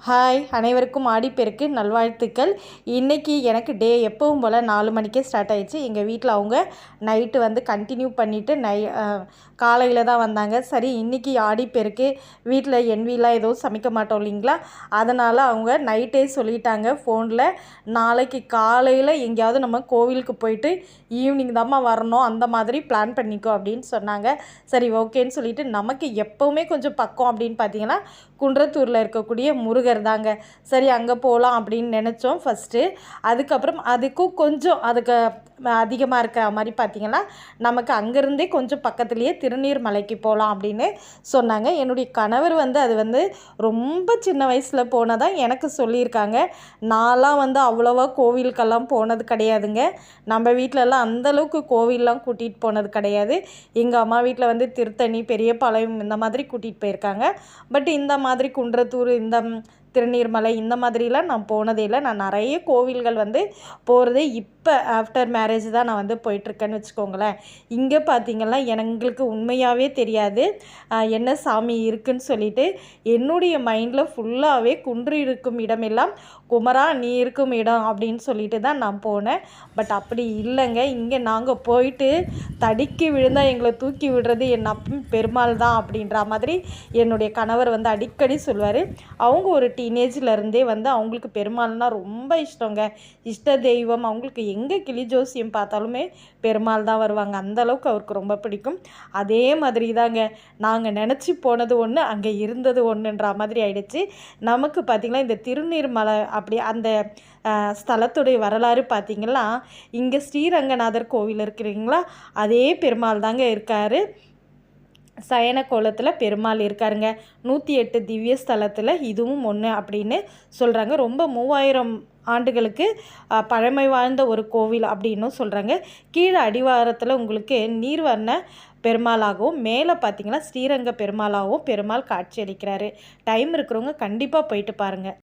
Hi, அனைவருக்கும் ஆடிப்பெருக்கு நல்வாழ்த்துக்கள். இன்றைக்கி எனக்கு டே எப்பவும் போல் 4 மணிக்கே ஸ்டார்ட் ஆகிடுச்சு. எங்கள் வீட்டில் அவங்க நைட்டு வந்து கண்டினியூ பண்ணிவிட்டு காலையில் தான் வந்தாங்க. சரி, இன்றைக்கி ஆடிப்பெருக்கு வீட்டில் என்விலாம் எதுவும் சமைக்க மாட்டோம் இல்லைங்களா, அதனால் அவங்க நைட்டே சொல்லிட்டாங்க ஃபோனில், நாளைக்கு காலையில் எங்கேயாவது நம்ம கோவிலுக்கு போயிட்டு ஈவினிங் தாம்மா வரணும், அந்த மாதிரி பிளான் பண்ணிக்கோ அப்படின்னு சொன்னாங்க. சரி, ஓகேன்னு சொல்லிவிட்டு, நமக்கு எப்போவுமே கொஞ்சம் பக்கம் அப்படின்னு பார்த்தீங்கன்னா குன்றத்தூரில் இருக்கக்கூடிய முருகர் தாங்க. சரி, அங்கே போகலாம் அப்படின்னு நினச்சோம் ஃபஸ்ட்டு. அதுக்கப்புறம் அதுக்கும் கொஞ்சம் அதுக்கு அதிகமாக இருக்கிற மாதிரி பார்த்திங்கன்னா, நமக்கு அங்கேருந்தே கொஞ்சம் பக்கத்துலேயே திருநீர்மலைக்கு போகலாம் அப்படின்னு சொன்னாங்க. என்னுடைய கணவர் வந்து அது வந்து ரொம்ப சின்ன வயசில் போனதாக எனக்கு சொல்லியிருக்காங்க. நான்லாம் வந்து அவ்வளோவா கோவிலுக்கெல்லாம் போனது கிடையாதுங்க. நம்ம வீட்டிலலாம் அந்தளவுக்கு கோவிலெலாம் கூட்டிகிட்டு போனது கிடையாது. எங்கள் அம்மா வீட்டில் வந்து திருத்தணி, பெரியபாளையம் இந்த மாதிரி கூட்டிகிட்டு போயிருக்காங்க. பட் இந்த மாதிரி குன்றத்தூர், இந்த திருநீர்மலை இந்த மாதிரிலாம் நான் போனதே இல்லை. நான் நிறைய கோவில்கள் வந்து போகிறது இப்போ ஆஃப்டர் மேரேஜ் தான் நான் வந்து போயிட்டுருக்கேன்னு வச்சுக்கோங்களேன். இங்கே பார்த்திங்கன்னா எங்களுக்கு உண்மையாகவே தெரியாது என்ன சாமி இருக்குதுன்னு சொல்லிட்டு. என்னுடைய மைண்டில் ஃபுல்லாகவே குன்று இருக்கும் இடமெல்லாம் குமரா நீ இருக்கும் இடம் அப்படின்னு சொல்லிட்டு தான் நான் போனேன். பட் அப்படி இல்லைங்க. இங்கே நாங்கள் போயிட்டு தடுக்கி விழுந்தால் எங்களை தூக்கி விடுறது என் பெருமாள் தான் அப்படின்ற மாதிரி என்னுடைய கணவர் வந்து அடிக்கடி சொல்வார். அவங்க ஒரு டீனேஜ்லேருந்தே வந்து அவங்களுக்கு பெருமாள்னால் ரொம்ப இஷ்டங்க. இஷ்ட தெய்வம் அவங்களுக்கு எங்கே கிளி ஜோசியம் பார்த்தாலுமே பெருமாள் தான் வருவாங்க. அந்தளவுக்கு அவருக்கு ரொம்ப பிடிக்கும். அதே மாதிரி தாங்க நாங்கள் நினச்சி போனது ஒன்று, அங்கே இருந்தது ஒன்றுன்ற மாதிரி ஆயிடுச்சு. நமக்கு பார்த்திங்கன்னா இந்த திருநீர்மலை அப்படி அந்த ஸ்தலத்துடைய வரலாறு பார்த்திங்கன்னா, இங்கே ஸ்ரீரங்கநாதர் கோவில் இருக்கிறீங்களா, அதே பெருமாள் தாங்க இருக்கார். சயன கோலத்தில் பெருமாள் இருக்காருங்க. 108 திவ்ய ஸ்தலத்தில் இதுவும் ஒன்று அப்படின்னு சொல்கிறாங்க. ரொம்ப 3000 ஆண்டுகளுக்கு பழமை வாழ்ந்த ஒரு கோவில் அப்படின்னும் சொல்கிறாங்க. கீழே அடிவாரத்தில் உங்களுக்கு நீர்வர்ண பெருமாளாகவும், மேலே பார்த்திங்கன்னா ஸ்ரீரங்க பெருமாளாகவும் பெருமாள் காட்சி அளிக்கிறாரு. டைம் இருக்கிறவங்க கண்டிப்பாக போயிட்டு பாருங்கள்.